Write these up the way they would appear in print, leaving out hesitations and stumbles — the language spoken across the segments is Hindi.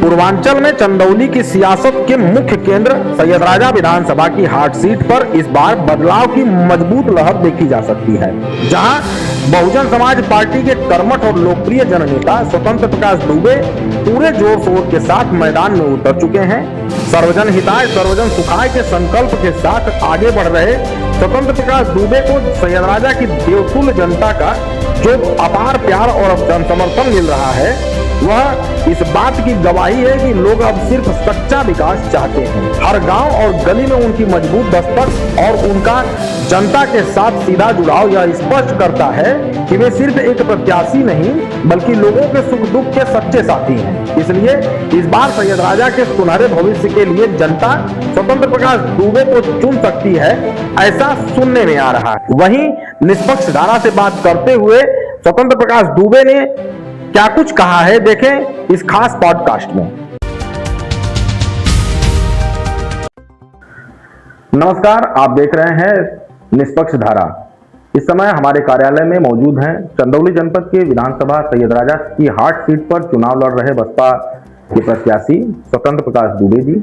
पूर्वांचल में चंदौली की सियासत के मुख्य केंद्र सैयद राजा विधानसभा की हाट सीट पर इस बार बदलाव की मजबूत लहर देखी जा सकती है, जहां बहुजन समाज पार्टी के कर्मठ और लोकप्रिय जननेता स्वतंत्र प्रकाश दुबे पूरे जोर शोर के साथ मैदान में उतर चुके हैं। सर्वजन हिताय सर्वजन सुखाय के संकल्प के साथ आगे बढ़ रहे स्वतंत्र प्रकाश दुबे को सैयद राजा की देवतुल्य जनता का जो अपार प्यार और जनसमर्थन मिल रहा है, वह इस बात की गवाही है कि लोग अब सिर्फ सच्चा विकास चाहते हैं। हर गांव और गली में उनकी मजबूत दस्तक और उनका जनता के साथ सीधा जुड़ाव यह स्पष्ट करता है कि वे सिर्फ एक प्रत्याशी नहीं बल्कि लोगों के सुख दुख के सच्चे साथी हैं। इसलिए इस बार सैयद राजा के सुनहरे भविष्य के लिए जनता स्वतंत्र प्रकाश दुबे को चुन सकती है, ऐसा सुनने में आ रहा है। वहीं निष्पक्ष धारा से बात करते हुए स्वतंत्र प्रकाश दुबे ने क्या कुछ कहा है, देखें इस खास पॉडकास्ट में। नमस्कार, आप देख रहे हैं निष्पक्ष धारा। इस समय हमारे कार्यालय में मौजूद हैं चंदौली जनपद के विधानसभा सैयद राजा की हाट सीट पर चुनाव लड़ रहे बसपा के प्रत्याशी स्वतंत्र प्रकाश दुबे जी।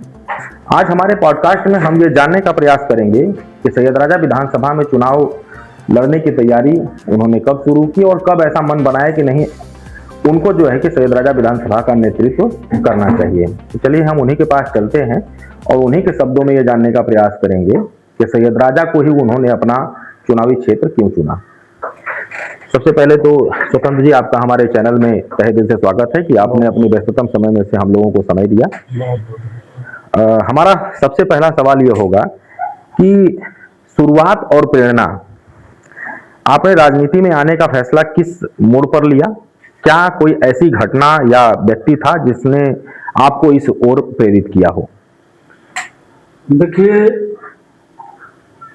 आज हमारे पॉडकास्ट में हम ये जानने का प्रयास करेंगे कि सैयद राजा विधानसभा में चुनाव लड़ने की तैयारी उन्होंने कब शुरू की और कब ऐसा मन बनाया कि नहीं उनको जो है कि सैयद राजा विधानसभा का नेतृत्व करना चाहिए। तो चलिए हम उन्हीं के पास चलते हैं और उन्हीं के शब्दों में ये जानने का प्रयास करेंगे कि सैयद राजा को ही उन्होंने अपना चुनावी क्षेत्र क्यों चुना। सबसे पहले तो स्वतंत्र जी, आपका हमारे चैनल में तहे दिल से स्वागत है कि आपने अपने व्यस्ततम समय में से हम लोगों को समय दिया। हमारा सबसे पहला सवाल ये होगा कि शुरुआत और प्रेरणा, आपने राजनीति में आने का फैसला किस मोड़ पर लिया? क्या कोई ऐसी घटना या व्यक्ति था जिसने आपको इस ओर प्रेरित किया हो? देखिए,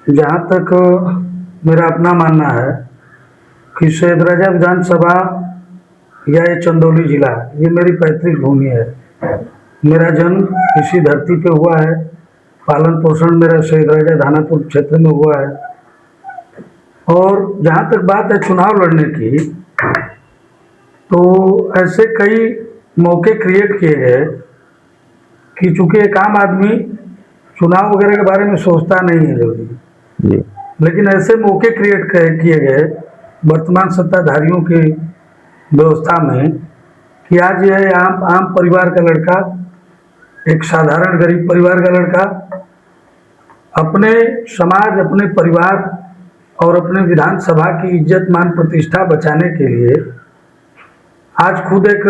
जहाँ तक मेरा अपना मानना है कि सैयद राजा विधानसभा या ये चंदौली जिला, ये मेरी पैतृक भूमि है। मेरा जन्म इसी धरती पे हुआ है, पालन पोषण मेरा सैयद राजा धानापुर क्षेत्र में हुआ है। और जहाँ तक बात है चुनाव लड़ने की, तो ऐसे कई मौके क्रिएट किए गए कि चूंकि एक आम आदमी चुनाव वगैरह के बारे में सोचता नहीं है जल्दी, लेकिन ऐसे मौके क्रिएट किए गए वर्तमान सत्ताधारियों की व्यवस्था में कि आज यह आम परिवार का लड़का, एक साधारण गरीब परिवार का लड़का, अपने समाज, अपने परिवार और अपने विधानसभा की इज्जत मान प्रतिष्ठा बचाने के लिए आज खुद एक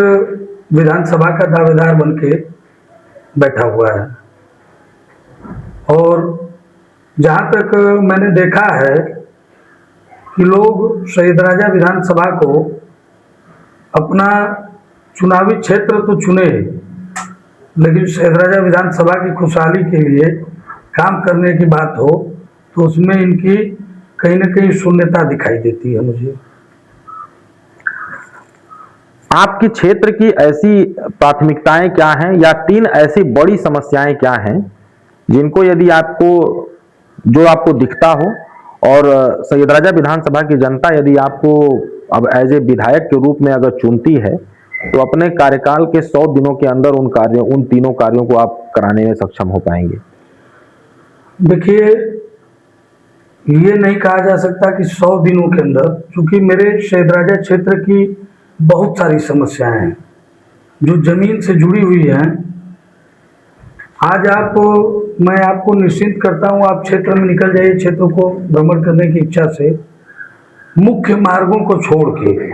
विधानसभा का दावेदार बन के बैठा हुआ है। और जहाँ तक मैंने देखा है कि लोग सैयद राजा विधानसभा को अपना चुनावी क्षेत्र तो चुने, लेकिन सैयद राजा विधानसभा की खुशहाली के लिए काम करने की बात हो तो उसमें इनकी कहीं न कहीं शून्यता दिखाई देती है मुझे। आपके क्षेत्र की ऐसी प्राथमिकताएं क्या हैं या तीन ऐसी बड़ी समस्याएं क्या हैं जिनको यदि आपको दिखता हो और सैयद राजा विधानसभा की जनता यदि आपको अब एज ए विधायक के रूप में अगर चुनती है तो अपने कार्यकाल के 100 दिनों के अंदर उन तीनों कार्यों को आप कराने में सक्षम हो पाएंगे? देखिए, ये नहीं कहा जा सकता कि 100 दिनों के अंदर, क्योंकि मेरे सैयद राजा क्षेत्र की बहुत सारी समस्याएं हैं जो जमीन से जुड़ी हुई हैं। आज मैं आपको निश्चित करता हूं, आप क्षेत्र में निकल जाइए, क्षेत्रों को भ्रमण करने की इच्छा से मुख्य मार्गों को छोड़ के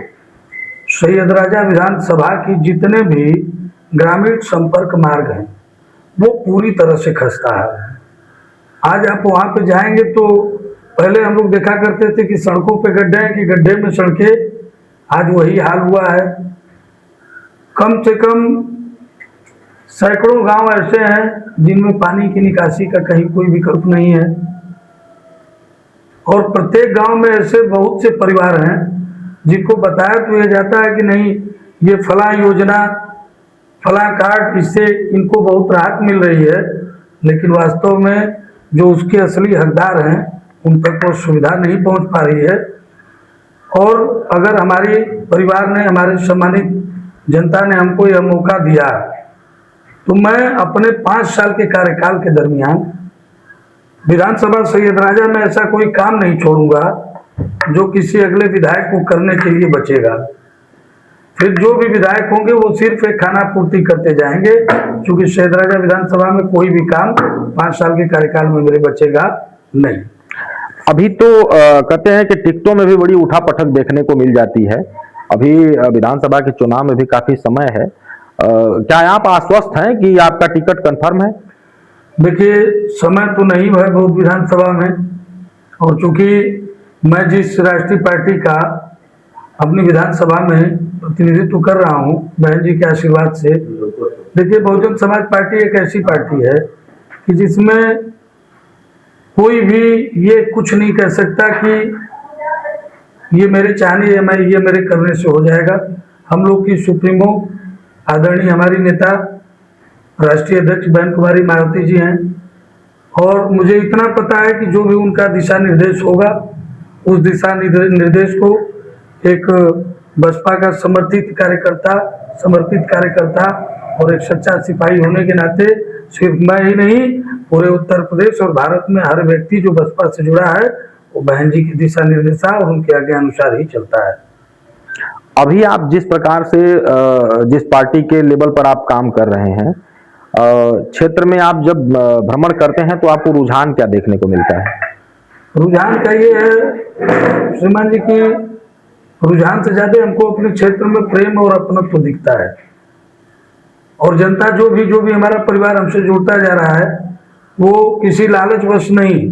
सैयद राजा विधानसभा की जितने भी ग्रामीण संपर्क मार्ग हैं वो पूरी तरह से खस्ता है। आज आप वहां पे जाएंगे तो पहले हम लोग देखा करते थे कि सड़कों पे गड्ढे हैं कि गड्ढे में सड़कें, आज वही हाल हुआ है। कम से कम सैकड़ों गांव ऐसे हैं जिनमें पानी की निकासी का कहीं कोई विकल्प नहीं है, और प्रत्येक गांव में ऐसे बहुत से परिवार हैं जिनको बताया तो यह जाता है कि नहीं, ये फला योजना, फला कार्ड, इससे इनको बहुत राहत मिल रही है, लेकिन वास्तव में जो उसके असली हकदार हैं उन तक वो सुविधा नहीं पहुंच पा रही है। और अगर हमारे परिवार ने, हमारे सम्मानित जनता ने हमको यह मौका दिया तो मैं अपने 5 साल के कार्यकाल के दरमियान विधानसभा सैयदराजा में ऐसा कोई काम नहीं छोड़ूंगा जो किसी अगले विधायक को करने के लिए बचेगा। फिर जो भी विधायक होंगे वो सिर्फ एक खाना पूर्ति करते जाएंगे, क्योंकि सैयदराजा विधानसभा में कोई भी काम 5 साल के कार्यकाल में मेरे बचेगा नहीं। अभी तो कहते हैं कि टिकटों में भी बड़ी उठापटक देखने को मिल जाती है। अभी विधानसभा के चुनाव में भी काफी समय है। क्या आप आश्वस्त हैं कि आपका टिकट कंफर्म है? देखिए, समय तो नहीं है बहुत विधानसभा में, और चूंकि मैं जिस राष्ट्रीय पार्टी का अपनी विधानसभा में प्रतिनिधित्व कर रहा हूं बहन जी के आशीर्वाद से, देखिए बहुजन समाज पार्टी एक ऐसी पार्टी है कि जिसमें कोई भी ये कुछ नहीं कह सकता कि ये मेरे चाहने या ये मेरे करने से हो जाएगा। हम लोग की सुप्रीमो आदरणीय हमारी नेता राष्ट्रीय अध्यक्ष बहन कुमारी मायावती जी हैं, और मुझे इतना पता है कि जो भी उनका दिशा निर्देश होगा उस दिशा निर्देश को एक बसपा का समर्पित कार्यकर्ता और एक सच्चा सिपाही होने के नाते सिर्फ मैं ही नहीं, पूरे उत्तर प्रदेश और भारत में हर व्यक्ति जो बसपा से जुड़ा है वो बहन जी की दिशा निर्देशा और उनके आगे अनुसार ही चलता है। अभी आप जिस प्रकार से जिस पार्टी के लेवल पर आप काम कर रहे हैं, क्षेत्र में आप जब भ्रमण करते हैं तो आपको रुझान क्या देखने को मिलता है? रुझान का ये है श्रीमान जी की रुझान से ज्यादा हमको अपने क्षेत्र में प्रेम और अपनत्व दिखता है, और जनता जो भी हमारा परिवार हमसे जुड़ता जा रहा है वो किसी लालचवश नहीं,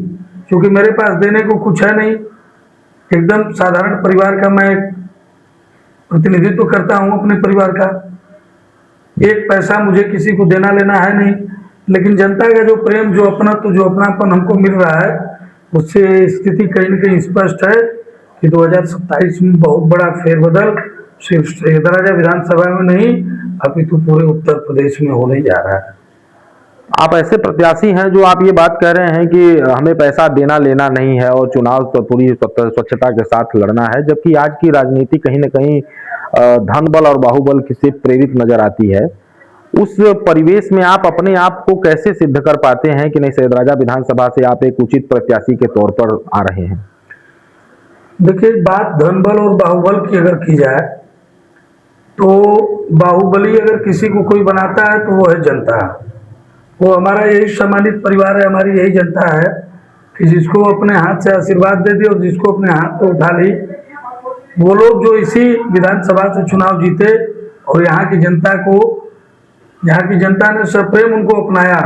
क्योंकि मेरे पास देने को कुछ है नहीं, एकदम साधारण परिवार का मैं प्रतिनिधित्व करता हूं अपने परिवार का, एक पैसा मुझे किसी को देना लेना है नहीं, लेकिन जनता का जो प्रेम, जो अपनत्व, जो अपनापन हमको मिल रहा है, उससे स्थिति कहीं न कहीं स्पष्ट है कि 2027 में बहुत बड़ा फेरबदल सिर्फ सैयदराजा विधानसभा में नहीं अपितु पूरे उत्तर प्रदेश में होने जा रहा है। आप ऐसे प्रत्याशी हैं जो आप ये बात कह रहे हैं कि हमें पैसा देना लेना नहीं है और चुनाव तो पूरी स्वच्छता के साथ लड़ना है, जबकि आज की राजनीति कहीं न कहीं धन बल और बाहुबल से प्रेरित नजर आती है। उस परिवेश में आप अपने आप को कैसे सिद्ध कर पाते हैं कि नहीं, सैयदराजा विधानसभा से आप एक उचित प्रत्याशी के तौर पर आ रहे हैं? देखिए, बात धन बल और बाहुबल की अगर की जाए तो बाहुबली अगर किसी को कोई बनाता है तो वो है जनता। वो हमारा यही सम्मानित परिवार है, हमारी यही जनता है कि जिसको अपने हाथ से आशीर्वाद दे दी और जिसको अपने हाथ पे उठा ली, वो लोग जो इसी विधानसभा से चुनाव जीते और यहाँ की जनता ने सप्रेम उनको अपनाया,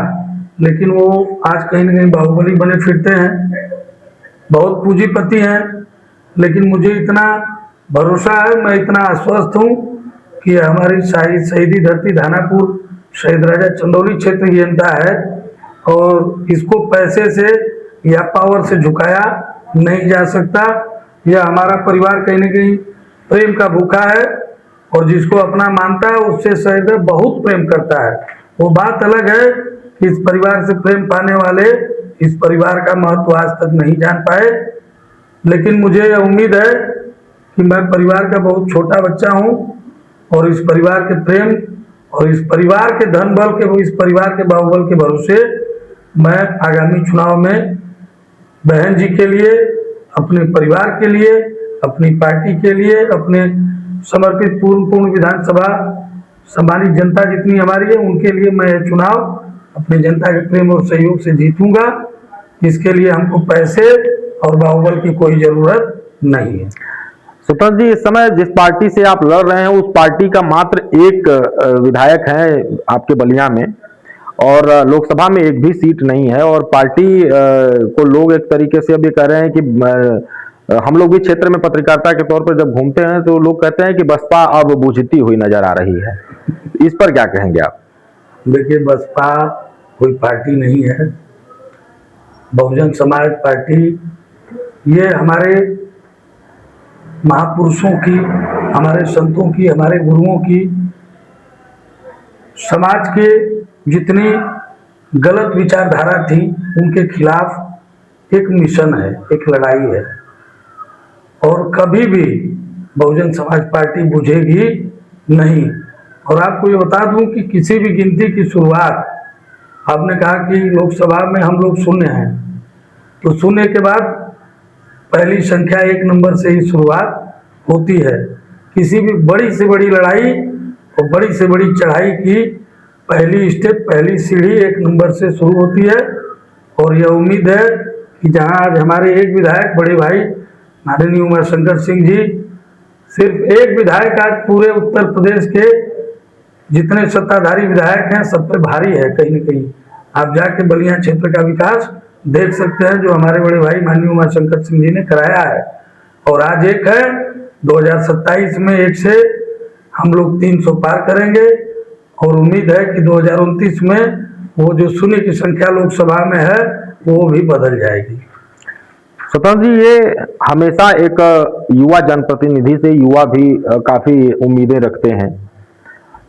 लेकिन वो आज कहीं न कहीं बाहुबली बने फिरते हैं, बहुत पूंजीपति हैं। लेकिन मुझे इतना भरोसा है, मैं इतना आश्वस्त हूँ कि हमारी शहीदी धरती धानापुर सैयदराजा चंदौली क्षेत्र की जनता है और इसको पैसे से या पावर से झुकाया नहीं जा सकता। यह हमारा परिवार कहीं न कहीं प्रेम का भूखा है और जिसको अपना मानता है उससे सैयद बहुत प्रेम करता है। वो बात अलग है कि इस परिवार से प्रेम पाने वाले इस परिवार का महत्व आज तक नहीं जान पाए, लेकिन मुझे उम्मीद है कि मैं परिवार का बहुत छोटा बच्चा हूँ और इस परिवार के प्रेम और इस परिवार के धन बल के, इस परिवार के बाहुबल के भरोसे मैं आगामी चुनाव में बहन जी के लिए, अपने परिवार के लिए, अपनी पार्टी के लिए, अपने समर्पित पूर्ण विधानसभा सम्मानित जनता जितनी हमारी है उनके लिए मैं यह चुनाव अपनी जनता के प्रेम और सहयोग से जीतूंगा। इसके लिए हमको पैसे और बाहुबल की कोई जरूरत नहीं है। सुपन जी, इस समय जिस पार्टी से आप लड़ रहे हैं उस पार्टी का मात्र एक विधायक है आपके बलिया में, और लोकसभा में एक भी सीट नहीं है, और पार्टी को लोग एक तरीके से अब ये कह रहे हैं कि हम लोग भी क्षेत्र में पत्रकारिता के तौर पर जब घूमते हैं तो लोग कहते हैं कि बसपा अब बुझती हुई नजर आ रही है। इस पर क्या कहेंगे आप? देखिए, बसपा कोई पार्टी नहीं है, बहुजन समाज पार्टी ये हमारे महापुरुषों की, हमारे संतों की, हमारे गुरुओं की, समाज के जितनी गलत विचारधारा थी उनके खिलाफ एक मिशन है, एक लड़ाई है, और कभी भी बहुजन समाज पार्टी बुझेगी नहीं। और आपको ये बता दूं कि किसी भी गिनती की शुरुआत, आपने कहा कि लोकसभा में हम लोग शून्य हैं, तो शून्य के बाद पहली संख्या 1 नंबर से ही शुरुआत होती है। किसी भी बड़ी से बड़ी लड़ाई और बड़ी से बड़ी चढ़ाई की पहली स्टेप, पहली सीढ़ी 1 नंबर से शुरू होती है। और यह उम्मीद है कि जहां आज हमारे एक विधायक बड़े भाई माननीय उमाशंकर सिंह जी, सिर्फ एक विधायक आज पूरे उत्तर प्रदेश के जितने सत्ताधारी विधायक हैं सब पे भारी है। कहीं न कहीं आप जाके बलिया क्षेत्र का विकास देख सकते हैं जो हमारे बड़े भाई माननीय उमाशंकर सिंह जी ने कराया है। और आज एक है, 2027 में 1 से हम लोग 300 पार करेंगे और उम्मीद है कि 2029 में वो जो शून्य की संख्या लोकसभा में है वो भी बदल जाएगी। स्वतंत्र जी, ये हमेशा एक युवा जनप्रतिनिधि से युवा भी काफी उम्मीदें रखते हैं।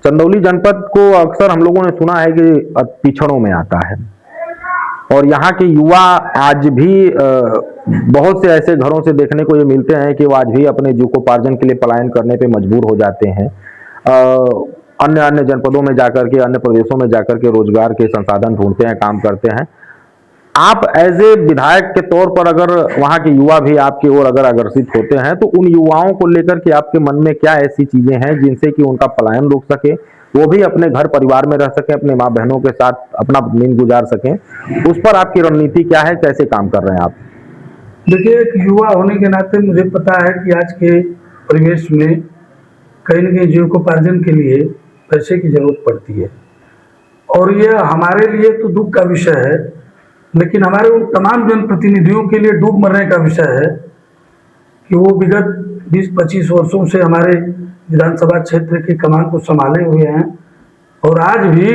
चंदौली जनपद को अक्सर हम लोगों ने सुना है कि पिछड़ों में आता है और यहाँ के युवा आज भी बहुत से ऐसे घरों से देखने को ये मिलते हैं कि वो आज भी अपने जीविकोपार्जन के लिए पलायन करने पे मजबूर हो जाते हैं। अन्य अन्य जनपदों में जाकर के, अन्य प्रदेशों में जाकर के रोजगार के संसाधन ढूंढते हैं, काम करते हैं। आप एज ए विधायक के तौर पर अगर वहां के युवा भी आपकी ओर अगर आकर्षित होते हैं तो उन युवाओं को लेकर के आपके मन में क्या ऐसी चीजें हैं जिनसे कि उनका पलायन रुक सके, वो भी अपने घर परिवार में रह सके, अपने माँ बहनों के साथ अपना दिन गुजार सकें, उस पर आपकी रणनीति क्या है, कैसे काम कर रहे हैं आप? देखिए, एक युवा होने के नाते मुझे पता है कि आज के परिवेश में कहीं न कहीं जीविकोपार्जन के लिए पैसे की जरूरत पड़ती है और यह हमारे लिए तो दुख का विषय है, लेकिन हमारे उन तमाम जनप्रतिनिधियों के लिए डूब मरने का विषय है कि वो विगत 20-25 वर्षों से हमारे विधानसभा क्षेत्र की कमान को संभाले हुए हैं और आज भी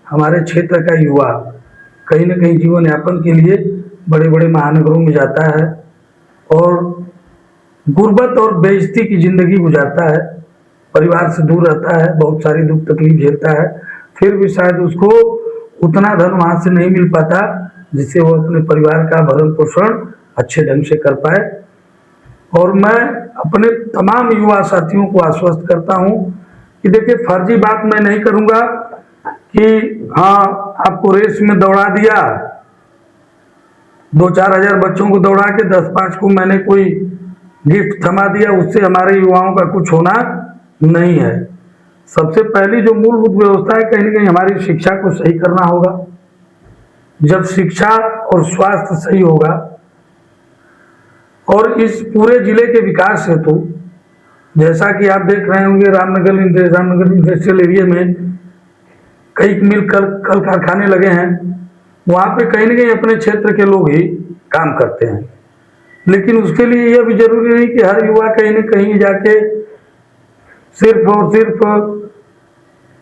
हमारे क्षेत्र का युवा कहीं न कहीं जीवन यापन के लिए बड़े बड़े महानगरों में जाता है और गुर्बत और बेइज्जती की जिंदगी गुजारता है, परिवार से दूर रहता है, बहुत सारी दुख तकलीफ झेलता है, फिर भी शायद उसको उतना धन वहाँ से नहीं मिल पाता जिससे वो अपने परिवार का भरण पोषण अच्छे ढंग से कर पाए। और मैं अपने तमाम युवा साथियों को आश्वस्त करता हूँ कि देखिए, फर्जी बात मैं नहीं करूँगा कि हाँ आपको रेस में दौड़ा दिया, 2-4 हजार बच्चों को दौड़ा के 10-5 को मैंने कोई गिफ्ट थमा दिया, उससे हमारे युवाओं का कुछ होना नहीं है। सबसे पहली जो मूलभूत व्यवस्था है, कहीं न कहीं हमारी शिक्षा को सही करना होगा। जब शिक्षा और स्वास्थ्य सही होगा और इस पूरे जिले के विकास हेतु, जैसा कि आप देख रहे होंगे रामनगर इंडस्ट्रियल एरिया में कई मिल कल कारखाने लगे हैं, वहाँ पे कहीं न कहीं अपने क्षेत्र के लोग ही काम करते हैं। लेकिन उसके लिए यह भी जरूरी नहीं कि हर युवा कहीं न कहीं जाके सिर्फ और सिर्फ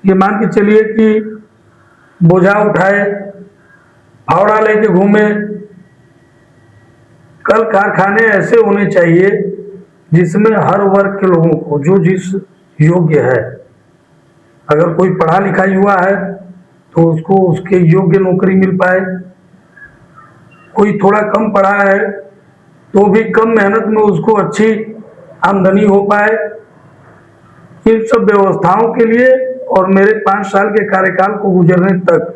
ये मान के चलिए कि बोझा उठाए, फावड़ा लेके घूमे। कल कारखाने ऐसे होने चाहिए जिसमें हर वर्ग के लोगों को जो जिस योग्य है, अगर कोई पढ़ा लिखा युवा है तो उसको उसके योग्य नौकरी मिल पाए, कोई थोड़ा कम पढ़ा है तो भी कम मेहनत में उसको अच्छी आमदनी हो पाए। इन सब व्यवस्थाओं के लिए और मेरे 5 साल के कार्यकाल को गुजरने तक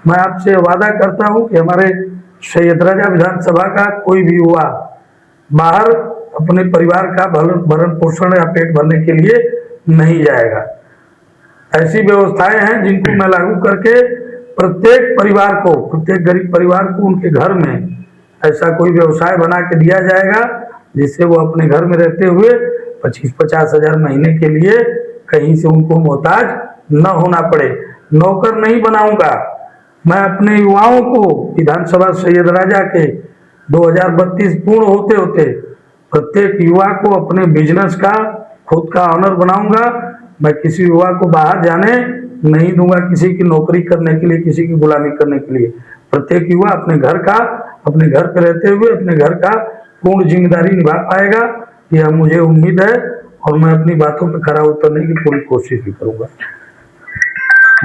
मैं आपसे वादा करता हूं कि हमारे सैयदराजा विधानसभा का कोई भी युवा बाहर अपने परिवार का भरण पोषण या पेट भरने के लिए नहीं जाएगा। ऐसी व्यवस्थाएं हैं जिनको मैं लागू करके प्रत्येक परिवार को, प्रत्येक गरीब परिवार को उनके घर में ऐसा कोई व्यवसाय बना के दिया जाएगा जिससे वो अपने घर में रहते हुए 25-50 हजार महीने के लिए कहीं से उनको मोहताज न होना पड़े। नौकर नहीं बनाऊंगा मैं। अपने युवाओं को विधानसभा सैयदराजा के 2032 पूर्ण होते होते प्रत्येक युवा को अपने बिजनेस का खुद का ऑनर बनाऊंगा। मैं किसी युवा को बाहर जाने नहीं दूंगा, किसी की नौकरी करने के लिए, किसी की गुलामी करने के लिए। प्रत्येक युवा अपने घर का, अपने घर पे रहते हुए अपने घर का पूर्ण जिम्मेदारी निभा पाएगा, यह मुझे उम्मीद है और मैं अपनी बातों पर खरा उतरने की पूरी कोशिश भी करूंगा।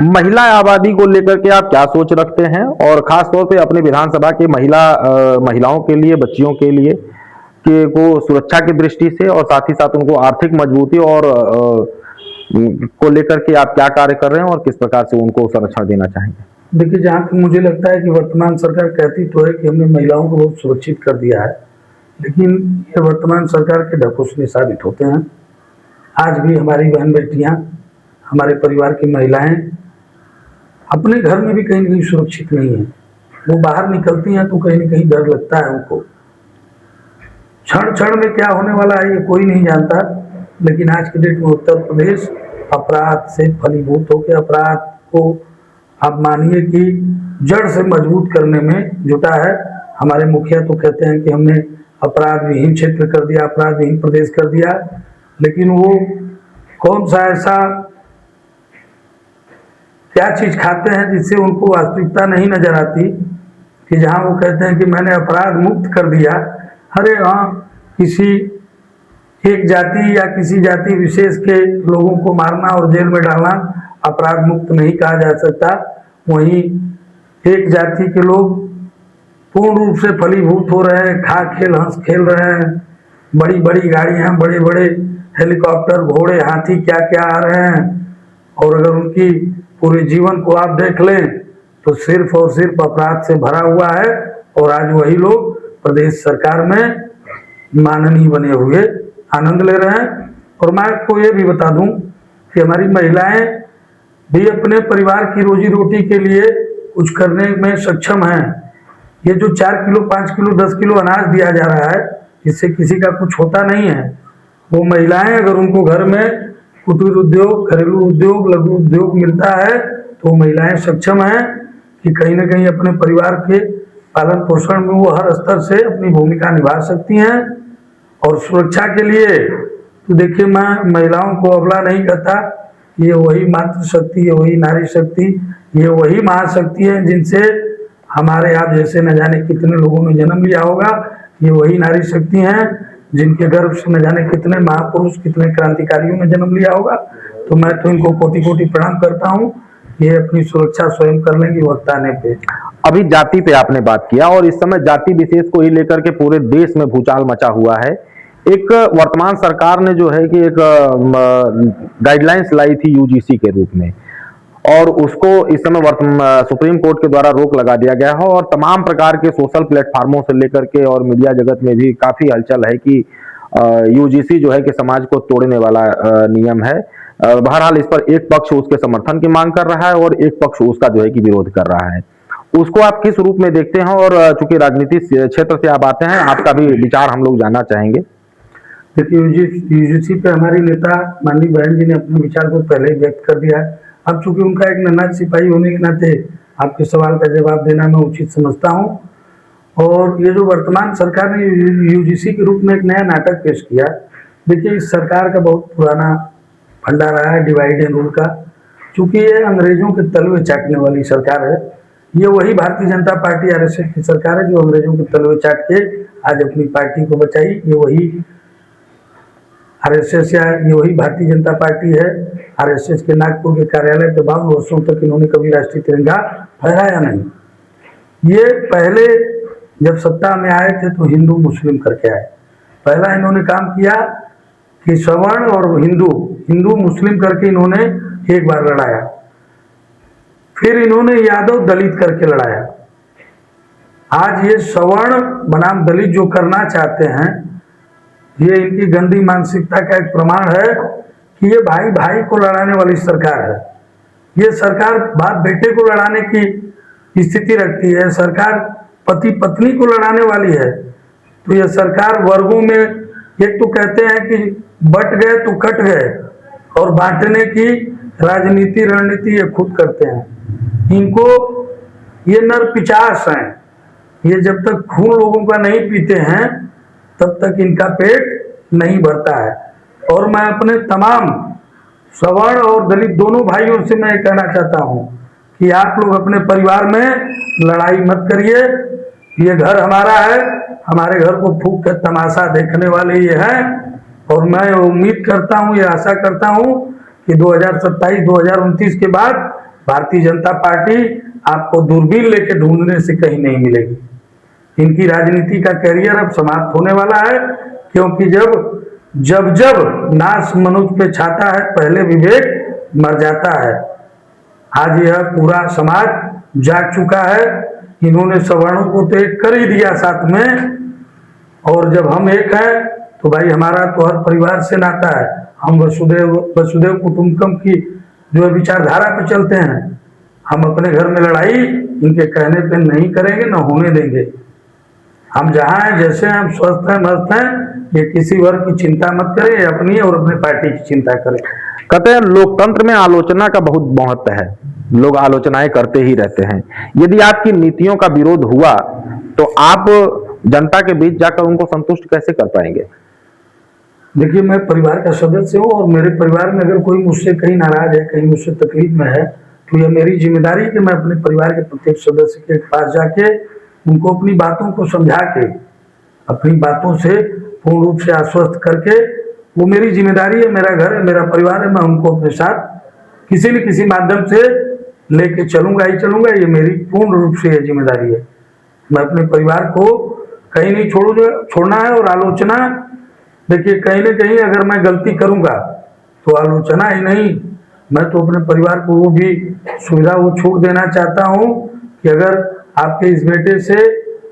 महिला आबादी को लेकर के आप क्या सोच रखते हैं और खास तौर पे अपने विधानसभा के महिलाओं के लिए, बच्चियों के लिए कि को सुरक्षा की दृष्टि से और साथ ही साथ उनको आर्थिक मजबूती और को लेकर के आप क्या कार्य कर रहे हैं और किस प्रकार से उनको संरक्षण देना चाहेंगे? देखिए, जहाँ तक मुझे लगता है कि वर्तमान सरकार कहती तो है कि हमने महिलाओं को बहुत सुरक्षित कर दिया है, लेकिन ये वर्तमान सरकार के ढकोसले साबित होते हैं। आज भी हमारी बहन बेटियाँ, हमारे परिवार की महिलाएं अपने घर में भी कहीं न कहीं सुरक्षित नहीं है। वो बाहर निकलती हैं तो कहीं न कहीं डर लगता है उनको। क्षण क्षण में क्या होने वाला है ये कोई नहीं जानता, लेकिन आज की डेट में उत्तर प्रदेश अपराध से फलीभूत होकर अपराध को आप मानिए कि जड़ से मजबूत करने में जुटा है। हमारे मुखिया तो कहते हैं कि हमने अपराध विहीन क्षेत्र कर दिया, अपराध विहीन प्रदेश कर दिया, लेकिन वो कौन सा ऐसा क्या चीज खाते हैं जिससे उनको वास्तविकता नहीं नजर आती कि जहां वो कहते हैं कि मैंने अपराध मुक्त कर दिया। अरे हाँ, किसी एक जाति या किसी जाति विशेष के लोगों को मारना और जेल में डालना अपराध मुक्त नहीं कहा जा सकता। वहीं एक जाति के लोग पूर्ण रूप से फलीभूत हो रहे हैं, खा खेल हंस खेल रहे हैं, बड़ी बड़ी गाड़ियां, बड़े बड़े हेलीकॉप्टर, घोड़े, हाथी क्या क्या आ रहे हैं, और अगर उनकी पूरे जीवन को आप देख लें तो सिर्फ और सिर्फ अपराध से भरा हुआ है। और आज वही लोग प्रदेश सरकार में माननीय बने हुए आनंद ले रहे हैं। और मैं आपको ये भी बता दूं कि हमारी महिलाएं भी अपने परिवार की रोजी रोटी के लिए कुछ करने में सक्षम हैं। ये जो 4 किलो 5 किलो 10 किलो अनाज दिया जा रहा है, इससे किसी का कुछ होता नहीं है। वो महिलाएं अगर उनको घर में कुटीर उद्योग, घरेलू उद्योग, लघु उद्योग मिलता है तो महिलाएं सक्षम हैं कि कहीं ना कहीं अपने परिवार के पालन पोषण में वो हर स्तर से अपनी भूमिका निभा सकती हैं। और सुरक्षा के लिए तो देखिए, मैं महिलाओं को अबला नहीं कहता। ये वही मातृशक्ति, ये वही नारी शक्ति, ये वही महाशक्ति है जिनसे हमारे आप जैसे न जाने कितने लोगों ने जन्म लिया होगा। ये वही नारी शक्ति हैं जिनके गर्भ से न जाने कितने महापुरुष, कितने क्रांतिकारियों ने जन्म लिया होगा। तो मैं तो इनको कोटि कोटि प्रणाम करता हूँ। ये अपनी सुरक्षा स्वयं कर लेंगे वक्त आने पे। अभी जाति पे आपने बात किया और इस समय जाति विशेष को ही लेकर के पूरे देश में भूचाल मचा हुआ है। एक वर्तमान सरकार ने जो है कि एक गाइडलाइंस लाई थी यूजीसी के रूप में, और उसको इस समय सुप्रीम कोर्ट के द्वारा रोक लगा दिया गया है। और तमाम प्रकार के सोशल प्लेटफार्मों से लेकर के और मीडिया जगत में भी काफी हलचल है कि यूजीसी जो है कि समाज को तोड़ने वाला नियम है। बहरहाल इस पर एक पक्ष उसके समर्थन की मांग कर रहा है और एक पक्ष उसका जो है कि विरोध कर रहा है। उसको आप किस रूप में देखते हैं? और चूंकि राजनीति क्षेत्र से आप आते हैं, आपका भी विचार हम लोग जानना चाहेंगे। देखिए, यूजीसी पे हमारी नेता माननीय बहन जी ने अपने विचार को पहले ही व्यक्त कर दिया है। अब चूंकि उनका एक नन्हा सिपाही होने के नाते आपके सवाल का जवाब देना मैं उचित समझता हूँ। और ये जो वर्तमान सरकार ने यूजीसी के रूप में एक नया नाटक पेश किया, देखिए इस सरकार का बहुत पुराना फंडा रहा है डिवाइड एंड रूल का। चूंकि ये अंग्रेजों के तलवे चाटने वाली सरकार है। ये वही भारतीय जनता पार्टी आरएसएस की सरकार है जो अंग्रेजों के तलवे चाट के आज अपनी पार्टी को बचाई। ये वही आरएसएस या ये वही भारतीय जनता पार्टी है। आरएसएस के नागपुर के कार्यालय पे 52 वर्षों तक इन्होंने कभी राष्ट्रीय तिरंगा फहराया नहीं। ये पहले जब सत्ता में आए थे तो हिंदू मुस्लिम करके आए। पहला इन्होंने काम किया कि सवर्ण और हिंदू मुस्लिम करके इन्होंने एक बार लड़ाया। फिर इन्होंने यादव दलित करके लड़ाया। आज ये सवर्ण बनाम दलित जो करना चाहते हैं, ये इनकी गंदी मानसिकता का एक प्रमाण है कि ये भाई भाई को लड़ाने वाली सरकार है। ये सरकार बाप बेटे को लड़ाने की स्थिति रखती है। सरकार पति पत्नी को लड़ाने वाली है। तो ये सरकार वर्गों में, एक तो कहते हैं कि बट गए तो कट गए, और बांटने की राजनीति रणनीति ये खुद करते हैं। इनको ये नर पिचास हैं। ये जब तक खून लोगों का नहीं पीते हैं तब तक इनका पेट नहीं भरता है। और मैं अपने तमाम सवर्ण और दलित दोनों भाइयों से मैं कहना चाहता हूं कि आप लोग अपने परिवार में लड़ाई मत करिए। ये घर हमारा है, हमारे घर को फूंक कर तमाशा देखने वाले ये हैं। और मैं उम्मीद करता हूं, ये आशा करता हूं कि 2027-2029 के बाद भारतीय जनता पार्टी आपको दूरबीन लेके ढूंढने से कहीं नहीं मिलेगी। इनकी राजनीति का कैरियर अब समाप्त होने वाला है, क्योंकि जब जब जब नाश मनुष्य पे छाता है, पहले विवेक मर जाता है। आज यह पूरा समाज जाग चुका है। इन्होंने सवर्णों को तो एक कर ही दिया साथ में, और जब हम एक हैं तो भाई हमारा तो हर परिवार से नाता है। हम वसुदेव कुटुंबकम की जो विचारधारा पे चलते हैं। हम अपने घर में लड़ाई इनके कहने पे नहीं करेंगे, न होने देंगे। हम जहाँ हैं, जैसे हैं, हम स्वस्थ हैं, मस्त हैं। ये किसी वर्ग की चिंता मत करें, ये अपनी और अपने पार्टी की चिंता करें। कहते हैं लोकतंत्र में आलोचना का बहुत महत्व है, लोग आलोचनाएं करते ही रहते हैं। यदि आपकी नीतियों का विरोध हुआ तो आप जनता के बीच जाकर उनको संतुष्ट कैसे कर पाएंगे? देखिए, मैं परिवार का सदस्य हूँ, और मेरे परिवार में अगर कोई मुझसे कहीं नाराज है, कहीं मुझसे तकलीफ में है, तो यह मेरी जिम्मेदारी है कि मैं अपने परिवार के प्रत्येक सदस्य के पास जाके उनको अपनी बातों को समझा के, अपनी बातों से पूर्ण रूप से आश्वस्त करके, वो मेरी जिम्मेदारी है। मेरा घर है, मेरा परिवार है, मैं उनको अपने साथ किसी न किसी माध्यम से लेके चलूंगा ही चलूंगा। ये मेरी पूर्ण रूप से ये जिम्मेदारी है। मैं अपने परिवार को कहीं नहीं छोड़ना है। और आलोचना, देखिए, कहीं ना कहीं अगर मैं गलती करूंगा तो आलोचना ही नहीं, मैं तो अपने परिवार को वो भी सुविधा, वो छूट देना चाहता हूं कि अगर आपके इस बेटे से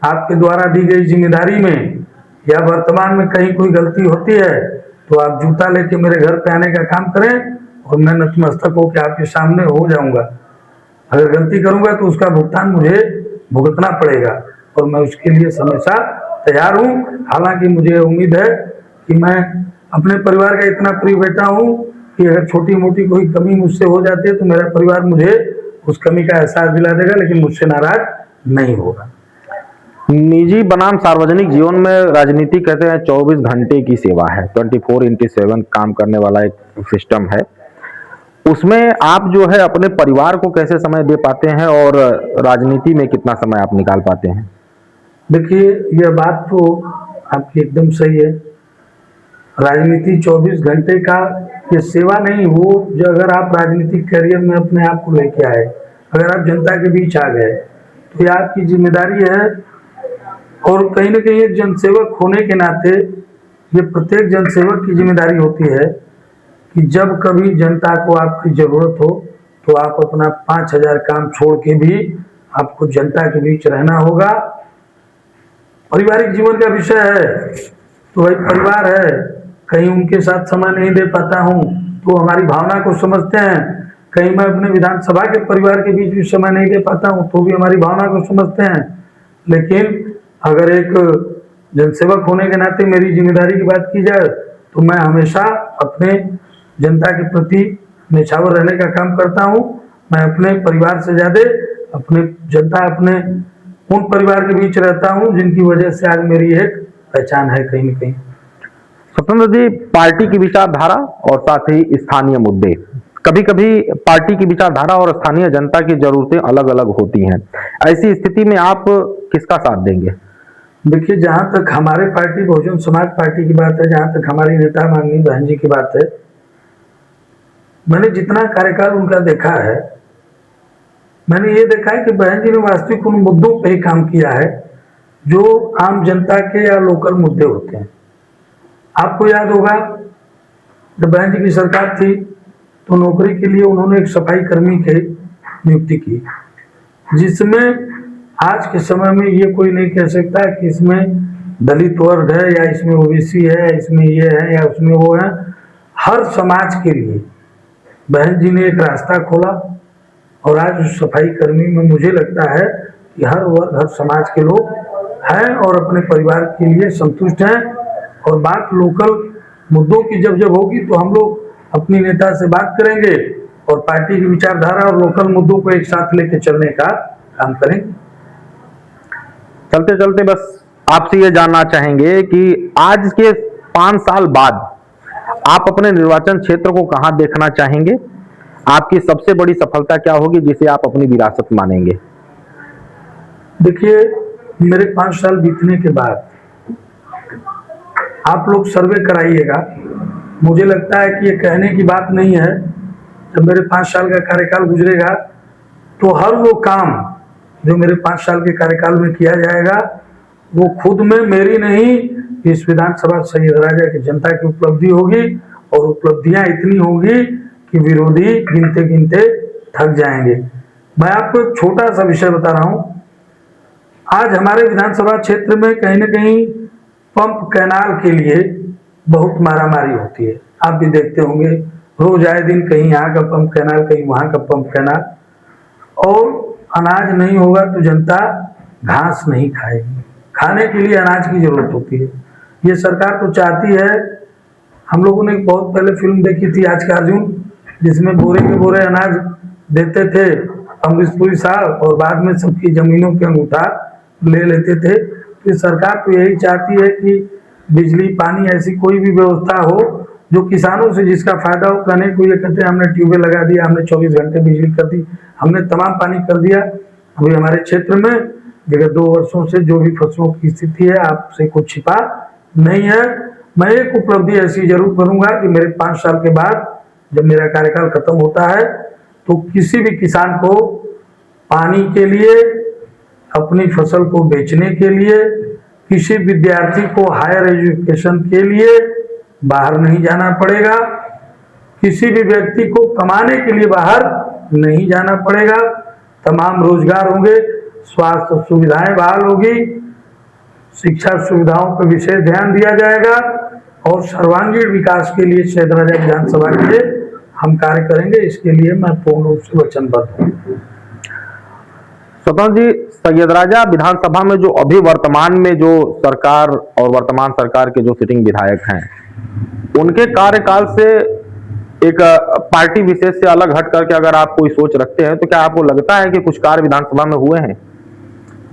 आपके द्वारा दी गई जिम्मेदारी में या वर्तमान में कहीं कोई गलती होती है तो आप जूता लेके मेरे घर पे आने का काम करें, और मैं नतमस्तक होकर आपके सामने हो जाऊंगा। अगर गलती करूंगा तो उसका भुगतान मुझे भुगतना पड़ेगा, और मैं उसके लिए हमेशा तैयार हूं। हालांकि मुझे उम्मीद है कि मैं अपने परिवार का इतना प्रिय बेटा हूं कि अगर छोटी मोटी कोई कमी मुझसे हो जाती है तो मेरा परिवार मुझे उस कमी का एहसास दिला देगा, लेकिन मुझसे नाराज नहीं होगा। निजी बनाम सार्वजनिक जीवन में राजनीति कहते हैं 24 घंटे की सेवा है, 24x7 काम करने वाला एक सिस्टम है। उसमें आप जो है अपने परिवार को कैसे समय दे पाते हैं और राजनीति में कितना समय आप निकाल पाते हैं? देखिए, यह बात तो आपकी एकदम सही है। राजनीति 24 घंटे का ये सेवा नहीं हो। जो अगर आप राजनीतिक करियर में अपने आप को लेके आए, अगर आप जनता के बीच आ गए, तो ये आपकी जिम्मेदारी है। और कहीं ना कहीं एक जनसेवक होने के नाते ये प्रत्येक जनसेवक की जिम्मेदारी होती है कि जब कभी जनता को आपकी जरूरत हो तो आप अपना 5000 काम छोड़ के भी आपको जनता के बीच रहना होगा। पारिवारिक जीवन का विषय है तो भाई परिवार है, कहीं उनके साथ समय नहीं दे पाता हूँ तो हमारी भावना को समझते हैं। कहीं मैं अपने विधानसभा के परिवार के बीच भी समय नहीं दे पाता हूँ तो भी हमारी भावना को समझते हैं। लेकिन अगर एक जनसेवक होने के नाते मेरी जिम्मेदारी की बात की जाए तो मैं हमेशा अपने जनता के प्रति निछावर रहने का काम करता हूँ। मैं अपने परिवार से ज्यादा अपने उन परिवार के बीच रहता हूँ जिनकी वजह से आज मेरी एक पहचान है कहीं न कहीं। स्वतंत्र जी, पार्टी की विचारधारा और साथ ही स्थानीय मुद्दे, कभी कभी पार्टी की विचारधारा और स्थानीय जनता की जरूरतें अलग अलग होती हैं। ऐसी स्थिति में आप किसका साथ देंगे? देखिए, जहाँ तक हमारे पार्टी बहुजन समाज पार्टी की बात है, जहाँ तक हमारी नेता माननीय बहन जी की बात है, मैंने जितना कार्यकाल उनका देखा है, मैंने ये देखा है कि बहन जी ने वास्तविक उन मुद्दों पे ही काम किया है जो आम जनता के या लोकल मुद्दे होते हैं। आपको याद होगा जब बहन जी की सरकार थी तो नौकरी के लिए उन्होंने एक सफाई कर्मी की नियुक्ति की, जिसमें आज के समय में ये कोई नहीं कह सकता कि इसमें दलित वर्ग है या इसमें ओबीसी है, इसमें ये है या उसमें वो है। हर समाज के लिए बहन जी ने एक रास्ता खोला और आज उस सफाई कर्मी में मुझे लगता है कि हर वर्ग, हर समाज के लोग हैं और अपने परिवार के लिए संतुष्ट हैं। और बात लोकल मुद्दों की जब होगी तो हम लोग अपनी नेता से बात करेंगे और पार्टी की विचारधारा और लोकल मुद्दों को एक साथ लेके चलने का काम करेंगे। चलते चलते बस आपसे ये जानना चाहेंगे कि आज के 5 साल बाद आप अपने निर्वाचन क्षेत्र को कहां देखना चाहेंगे? आपकी सबसे बड़ी सफलता क्या होगी जिसे आप अपनी विरासत मानेंगे? देखिए, मेरे 5 साल बीतने के बाद आप लोग सर्वे कराइएगा। मुझे लगता है कि ये कहने की बात नहीं है, जब मेरे 5 साल का कार्यकाल गुजरेगा तो हर वो काम जो मेरे 5 साल के कार्यकाल में किया जाएगा वो खुद में मेरी नहीं इस विधानसभा सैयद राजा की जनता की उपलब्धि होगी और उपलब्धियां इतनी होगी कि विरोधी गिनते गिनते थक जाएंगे। मैं आपको एक छोटा सा विषय बता रहा हूं। आज हमारे विधानसभा क्षेत्र में कहीं न कहीं पंप कैनाल के लिए बहुत मारामारी होती है। आप भी देखते होंगे, रोज आए दिन कहीं यहाँ का पंप कैनाल, कहीं वहां का पंप कैनाल। और अनाज नहीं होगा तो जनता घास नहीं खाएगी। खाने के लिए अनाज की जरूरत होती है। ये सरकार तो चाहती है। हम लोगों ने बहुत पहले फिल्म देखी थी आज का अर्जुन, जिसमें बोरे के बोरे अनाज देते थे अमरीश पुरी साहब और बाद में सबकी जमीनों के अंगूठा ले लेते थे। तो ये सरकार तो यही चाहती है कि बिजली पानी ऐसी कोई भी व्यवस्था हो जो किसानों से जिसका फायदा हो। कहने को ये कहते हैं हमने ट्यूबवेल लगा दिया, हमने 24 घंटे बिजली कर दी, हमने तमाम पानी कर दिया। अभी हमारे क्षेत्र में विगत 2 वर्षों से जो भी फसलों की स्थिति है आपसे कुछ छिपा नहीं है। मैं एक उपलब्धि ऐसी जरूर करूंगा कि मेरे 5 साल के बाद जब मेरा कार्यकाल खत्म होता है तो किसी भी किसान को पानी के लिए, अपनी फसल को बेचने के लिए, किसी विद्यार्थी को हायर एजुकेशन के लिए बाहर नहीं जाना पड़ेगा, किसी भी व्यक्ति को कमाने के लिए बाहर नहीं जाना पड़ेगा। तमाम रोजगार होंगे, स्वास्थ्य सुविधाएं बहाल होगी, शिक्षा सुविधाओं पर विशेष ध्यान दिया जाएगा और सर्वांगीण विकास के लिए सैयद राजा विधानसभा के हम कार्य करेंगे। इसके लिए मैं पूर्ण रूप से वचनबद्ध हूँ। स्वतंत्र जी, सैयद राजा विधानसभा में जो अभी वर्तमान में जो सरकार और वर्तमान सरकार के जो सिटिंग विधायक हैं, उनके कार्यकाल से एक पार्टी विशेष से अलग हट करके अगर आप कोई सोच रखते हैं तो क्या आपको लगता है कि कुछ कार्य विधानसभा में हुए हैं?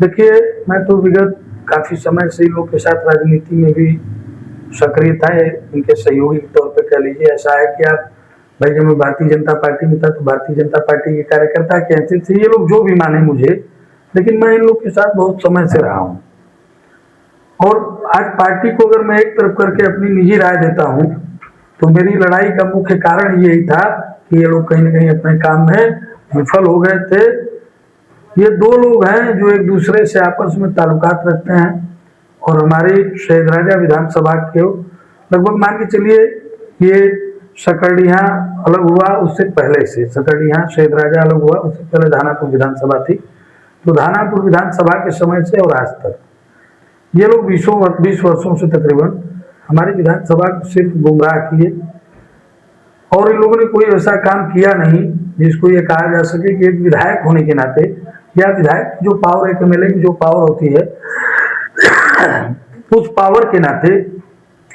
देखिए, मैं तो विगत काफी समय से इन लोग के साथ राजनीति में भी सक्रिय था, इनके सहयोगी के तौर पर कह लीजिए। ऐसा है कि आप भाई, जब मैं भारतीय जनता पार्टी में था तो भारतीय जनता पार्टी के कार्यकर्ता कहते थे, ये लोग जो भी माने मुझे, लेकिन मैं इन लोग के साथ बहुत समय से रहा हूं। और आज पार्टी को अगर मैं एक तरफ करके अपनी निजी राय देता हूं तो मेरी लड़ाई का मुख्य कारण यही था कि ये लोग कहीं ना कहीं अपने काम में विफल हो गए थे। ये 2 लोग हैं जो एक दूसरे से आपस में ताल्लुकात रखते हैं और हमारी सैयद राजा विधानसभा के लगभग मान के चलिए, ये सकरडीहा अलग हुआ उससे पहले से, सकरडीहा सैयद राजा अलग हुआ उससे पहले धानापुर विधानसभा थी। तो धानापुर विधानसभा के समय से और आज तक ये लोग 20 वर्षों से तकरीबन हमारी विधानसभा को सिर्फ गुमराह किए और इन लोगों ने कोई ऐसा काम किया नहीं जिसको ये कहा जा सके कि एक विधायक होने के नाते या विधायक जो पावर, एक एमएलए की जो पावर होती है उस पावर के नाते,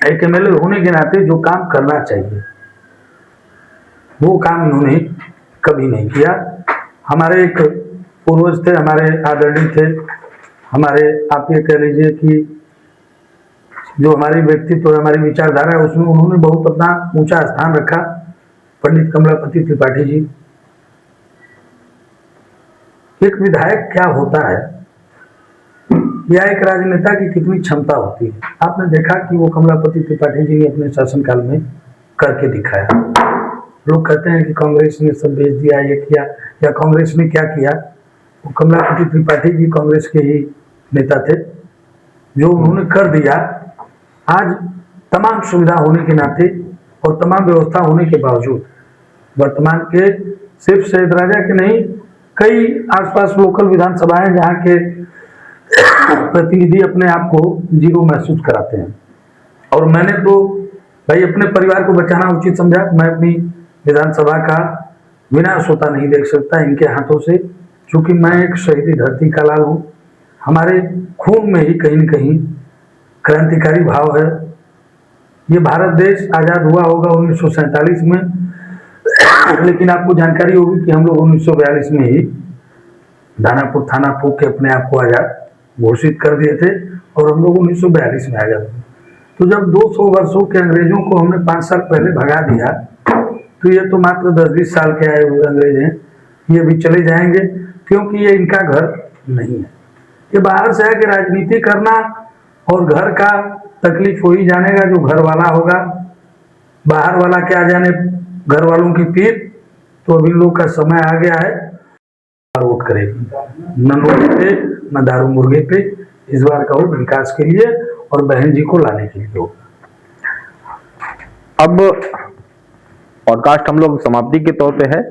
एक एमएलए होने के नाते जो काम करना चाहिए वो काम इन्होंने कभी नहीं किया। हमारे एक पूर्वज थे, हमारे आदरणीय थे, हमारे आप ये कह लीजिए कि जो हमारी व्यक्तित्व है, हमारी विचारधारा है, उसमें उन्होंने बहुत अपना ऊंचा स्थान रखा। पंडित कमलापति त्रिपाठी जी। एक विधायक क्या होता है या एक राजनेता की कितनी क्षमता होती है, आपने देखा कि वो कमलापति त्रिपाठी जी ने अपने शासनकाल में करके दिखाया। लोग कहते हैं कि कांग्रेस ने सब बेच दिया, ये किया, या कांग्रेस ने क्या किया। वो कमलापति त्रिपाठी जी कांग्रेस के ही नेता थे। जो उन्होंने कर दिया, आज तमाम सुविधा होने के नाते और तमाम व्यवस्था होने के बावजूद वर्तमान के सिर्फ सैयद राजा के नहीं, कई आसपास लोकल विधानसभाएं जहाँ के प्रतिनिधि अपने आप को जीरो महसूस कराते हैं। और मैंने तो भाई अपने परिवार को बचाना उचित समझा। मैं अपनी विधानसभा का विनाश होता नहीं देख सकता इनके हाथों से, क्योंकि मैं एक शहीदी धरती का लाल हूँ। हमारे खून में ही कहीं न कहीं क्रांतिकारी भाव है। ये भारत देश आज़ाद हुआ होगा 1947 में, लेकिन आपको जानकारी होगी कि हम लोग 1942 में ही दानापुर थाना फूंक के अपने आप को आज़ाद घोषित कर दिए थे और हम लोग 1942 में आज़ाद हुए। तो जब 200 वर्षों के अंग्रेजों को हमने 5 साल पहले भगा दिया, तो ये तो मात्र 10-20 साल के आए हुए अंग्रेज हैं, ये भी चले जाएंगे क्योंकि ये इनका घर नहीं है। ये बाहर से आके राजनीति करना और घर का तकलीफ हो ही जानेगा जो घर वाला होगा, बाहर वाला क्या जाने घर वालों की पीर। तो अभी लोग का समय आ गया है, वोट करेगी, न नोट पे न दारू मुर्गे पे। इस बार का वोट विकास के लिए और बहन जी को लाने के लिए होगा। अब पॉडकास्ट हम लोग समाप्ति के तौर पे है।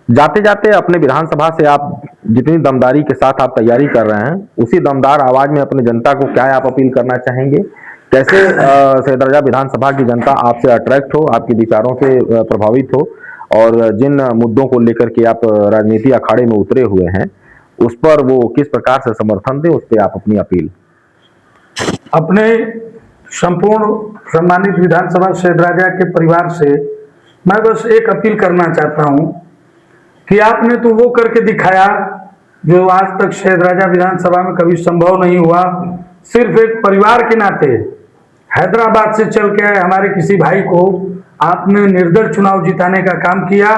जाते जाते अपने विधानसभा से आप जितनी दमदारी के साथ आप तैयारी कर रहे हैं, उसी दमदार आवाज में अपनी जनता को क्या आप अपील करना चाहेंगे? कैसे सैयदराजा विधानसभा की जनता आपसे अट्रैक्ट हो, आपके विचारों से प्रभावित हो, और जिन मुद्दों को लेकर के आप राजनीति अखाड़े में उतरे हुए हैं, उस पर वो किस प्रकार से समर्थन दे, उस पर आप अपनी अपील। अपने संपूर्ण सम्मानित विधानसभा सैयदराजा के परिवार से मैं बस एक अपील करना चाहता हूं कि आपने तो वो करके दिखाया जो आज तक सैयदराजा विधानसभा में कभी संभव नहीं हुआ। सिर्फ एक परिवार के नाते हैदराबाद से चल के आए हमारे किसी भाई को आपने निर्दल चुनाव जिताने का काम किया।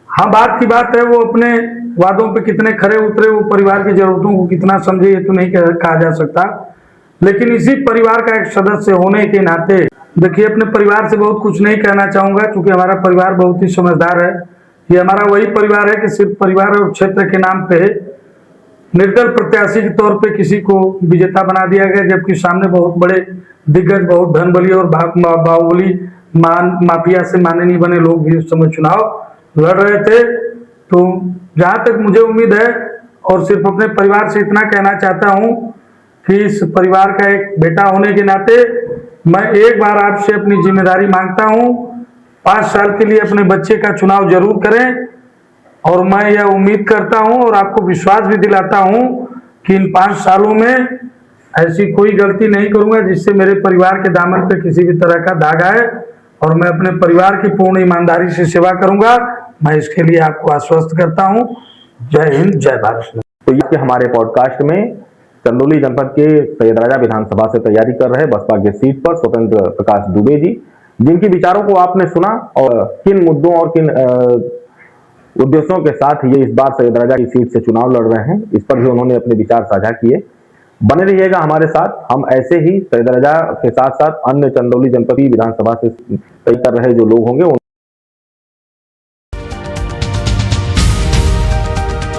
हाँ, बात की बात है, वो अपने वादों पे कितने खरे उतरे, वो परिवार की जरूरतों को कितना समझे, ये तो नहीं कहा जा सकता। लेकिन इसी परिवार का एक सदस्य होने के नाते देखिए, अपने परिवार से बहुत कुछ नहीं कहना चाहूंगा, क्योंकि हमारा परिवार बहुत ही समझदार है। ये हमारा वही परिवार है कि सिर्फ परिवार और क्षेत्र के नाम पे निर्दल प्रत्याशी के तौर पे किसी को विजेता बना दिया गया, जबकि सामने बहुत बड़े दिग्गज, बहुत धनबली और बाहुबली माफिया से माने नहीं बने लोग भी उस समय चुनाव लड़ रहे थे। तो जहां तक मुझे उम्मीद है, और सिर्फ अपने परिवार से इतना कहना चाहता हूं कि इस परिवार का एक बेटा होने के नाते मैं एक बार आपसे अपनी जिम्मेदारी मांगता हूं, 5 साल के लिए अपने बच्चे का चुनाव जरूर करें। और मैं यह उम्मीद करता हूं और आपको विश्वास भी दिलाता हूं कि इन 5 सालों में ऐसी कोई गलती नहीं करूंगा जिससे मेरे परिवार के दामन पे किसी भी तरह का दाग आए, और मैं अपने परिवार की पूर्ण ईमानदारी से सेवा करूंगा। मैं इसके लिए आपको आश्वस्त करता हूं। जय हिंद, जय भारत। तो ये हमारे पॉडकास्ट में चंदौली जनपद के सैयदराजा विधानसभा से तैयारी कर रहे बसपा के सीट पर स्वतंत्र प्रकाश दुबे जी, जिनके विचारों को आपने सुना और किन मुद्दों और किन उद्देश्यों के साथ ये इस बार सैयदराजा की सीट से चुनाव लड़ रहे हैं, इस पर भी उन्होंने अपने विचार साझा किए। बने रहिएगा हमारे साथ। हम ऐसे ही सैयदराजा के साथ साथ अन्य चंदौली जनपद की विधानसभा से तय कर रहे जो लोग होंगे